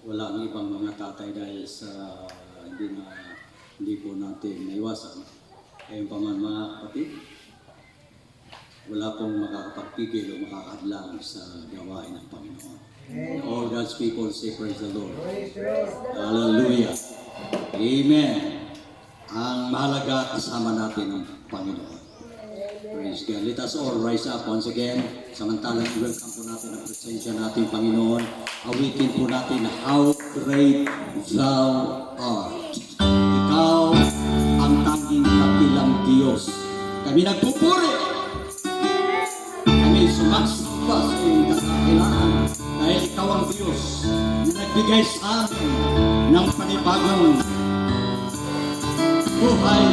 walang ibang mga tatay dahil sa hindi po natin naiwasan. Ngayon pa man mga kapatid, wala pong makakapagpigil o makakadlang sa gawain ng Panginoon. All God's people say praise the Lord. Hallelujah. Amen. Ang mahalaga kasama natin ang Panginoon. Praise God. Let us all rise up once again. Samantalang welcome po natin ang presensya natin, Panginoon. Awitin po natin, how great Thou art. Ikaw ang tanging dakilang Diyos. Kami nagpupuri. Kami sumasamba sa iyong kakailangan. Dahil Ikaw ang Diyos na nagbigay sa amin ng panibagong buhay,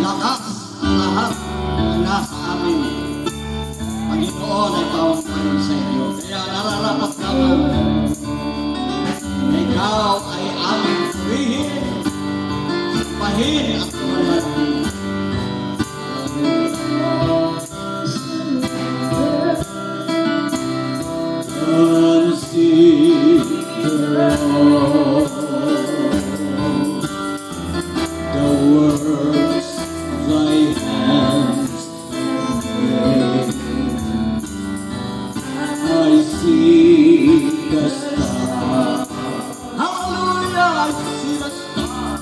lakas, lahat na nasa amin. Panginoon ay tawang Panginoon sa iyo. Kaya nararapat naman na Ikaw ay aming purihin, sampahin at tumalagin. The works of thy hands made. I see the star. Hallelujah! I see the star.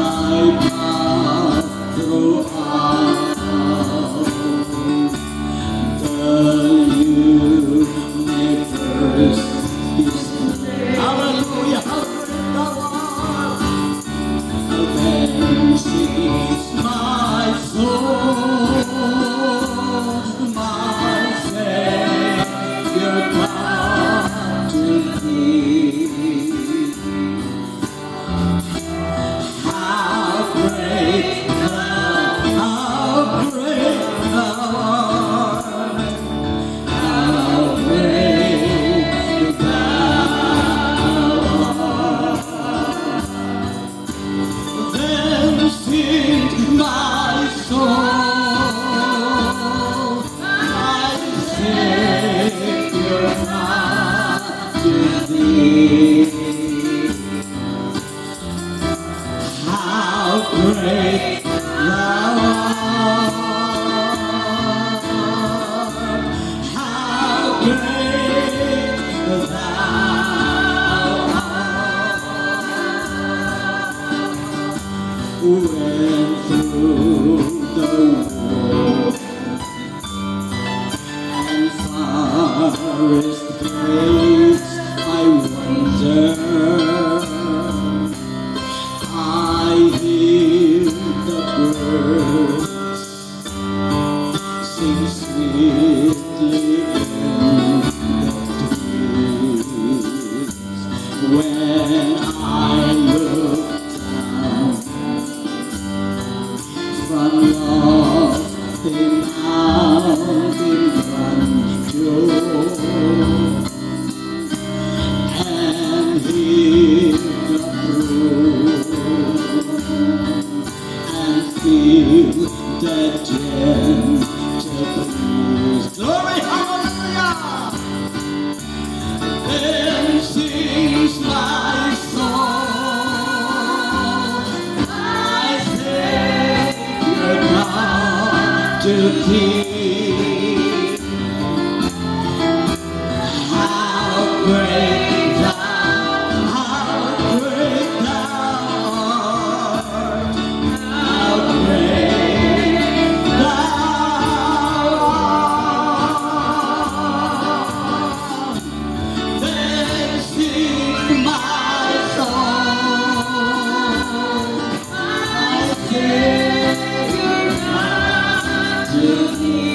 I pass throughout Hallelujah, then sings my soul, my Savior come to thee. How great thou art, how great then sings my soul, my Savior to thee. How great thou art, how great thou went through the world and forest place I wonder. I hear the birds sing sweetly in the trees. When I look down from lofty mountain grandeur and hear the brook and feel the gentle breeze. Glory, hallelujah! Then sings my soul, my Savior come to thee. How great how great thou art, how great thou art. Then sings my soul, my Savior come to thee.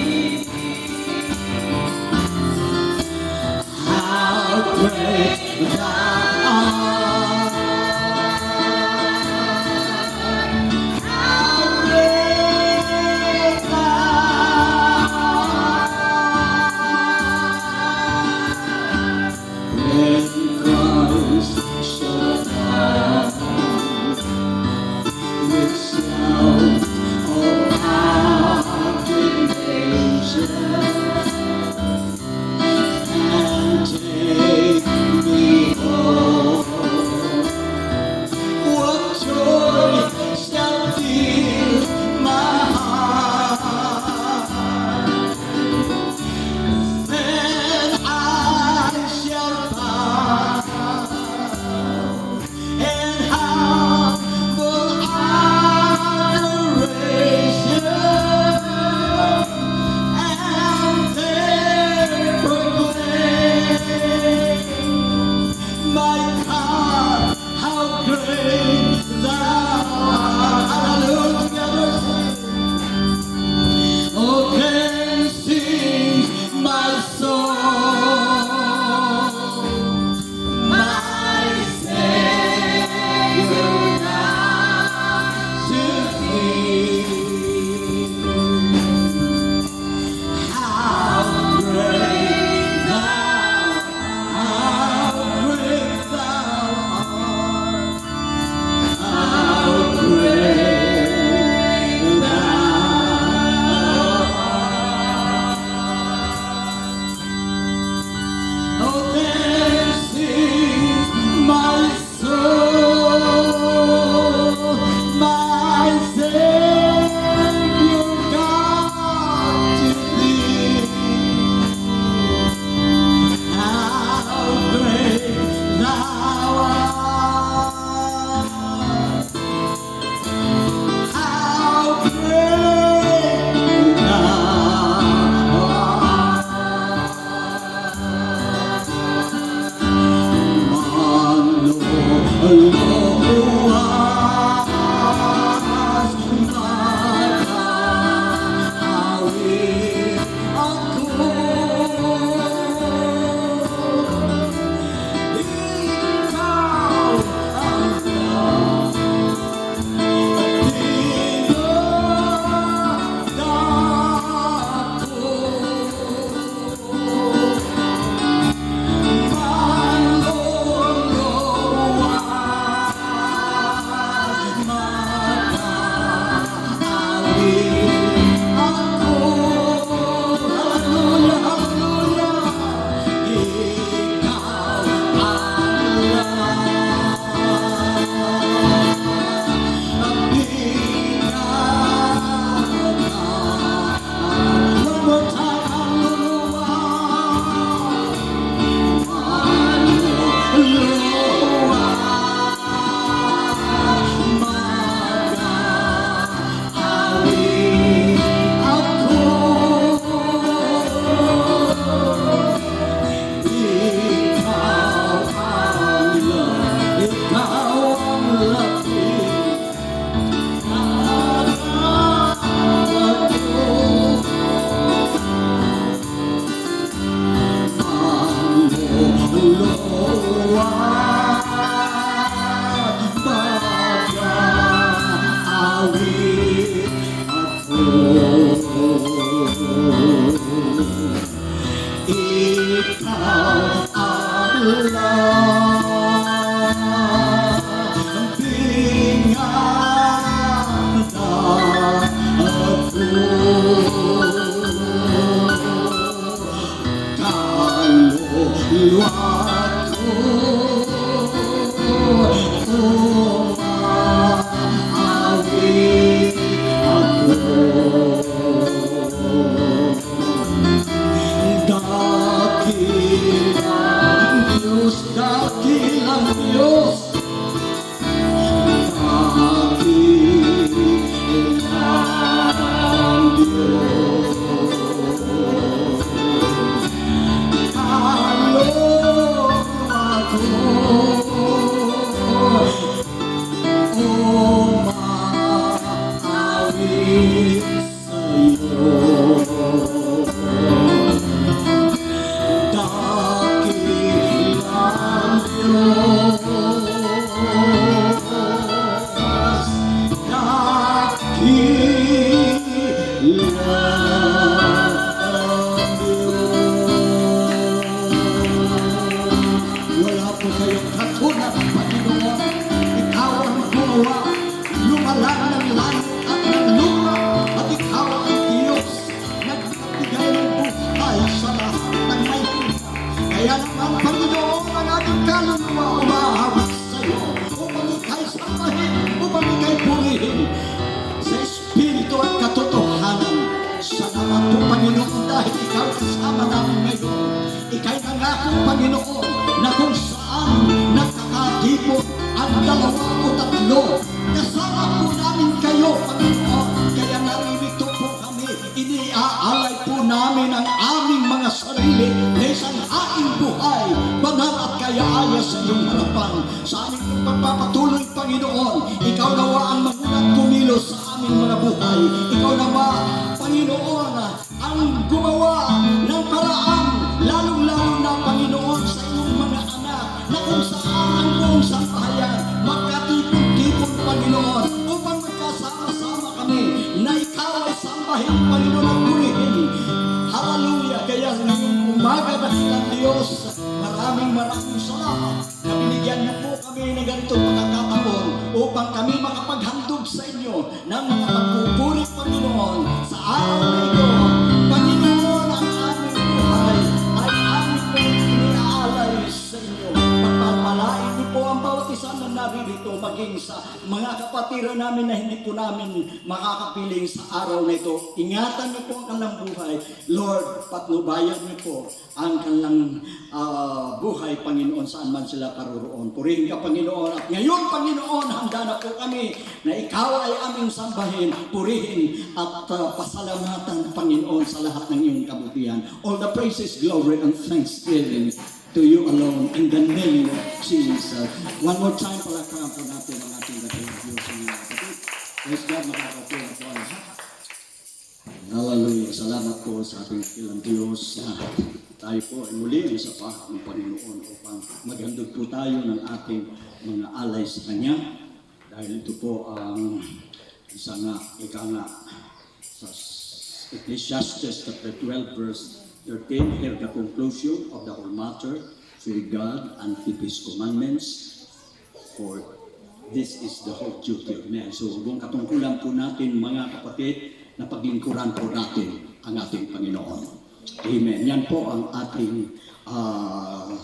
dalawa o tatlo, kasama po namin kayo, Panginoon. Kaya naririto po kami, iniaalay po namin ang aming mga sarili na isang haing buhay, banal at kaya-aya sa iyong harapan. Sa aming pagpapatuloy, Panginoon, ikaw nawa ang magulang kumilos sa aming mga buhay. Ikaw nawa, Panginoon, ang gumawa ng paraan, lalong-lalo na, Panginoon, sa iyong mga anak, na kung saan ang buong sambahayan magkatipon-tipon, Panginoon, upang magkasama-sama kami, na ikaw ay sambahin, Panginoon, at purihin. Hallelujah! Kaya ngayong umaga, dakilang Diyos, maraming salamat na binigyan niyo po kami ng ganitong pagkakataon upang kami makapaghandog sa inyo ng mga pagpupuri, Panginoon, sa araw na ito. Panginoon, ang aming buhay ay aming pong iniaalay sa inyo. Pagpapalain niyo po ang bawat isa na naririto, maging sa mga kapatiran namin na hindi po namin makakapiling sa araw na ito. Ingatan niyo po ang kanilang buhay. Lord, patnubayan niyo po ang kanilang buhay, Panginoon, saan man sila karoroon. Purihin ka, Panginoon. At ngayon, Panginoon, handa na po kami na ikaw ay aming sambahin, purihin at pasalamatan, Panginoon, sa lahat ng iyong kabutihan. All the praises, glory, and thanksgiving to you alone in the name of Jesus. One more time, palakpakan po natin ang ating dakilang Diyos sa mga kapatid. Praise God, makakapula po ang lahat. Hallelujah. Salamat po sa ating dakilang Diyos. Tayo po ay muli ang isa pa ng Panginoon upang maghandog po tayo ng ating mga alay sa Kanya. Dahil ito po ang isa nga, ika nga, sa Ecclesiastes chapter 12 verse 13, hear the conclusion of the whole matter, fear God and keep His commandments, for this is the whole duty of man. So, buong katungkulan po natin, mga kapatid, na paglingkuran po natin ang ating Panginoon. Amen. Yan po ang ating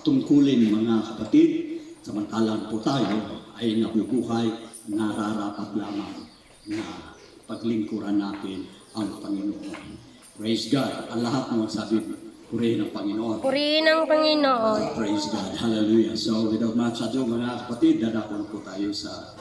tungkulin, mga kapatid. Samantalang po tayo ay nabubuhay, nararapat lamang na paglingkuran natin ang Panginoon. Praise God. Ang lahat ng magsabi, purihin ang Panginoon. Purihin ang Panginoon. Praise God. Hallelujah. So without much ado, mga kapatid, dadako po tayo sa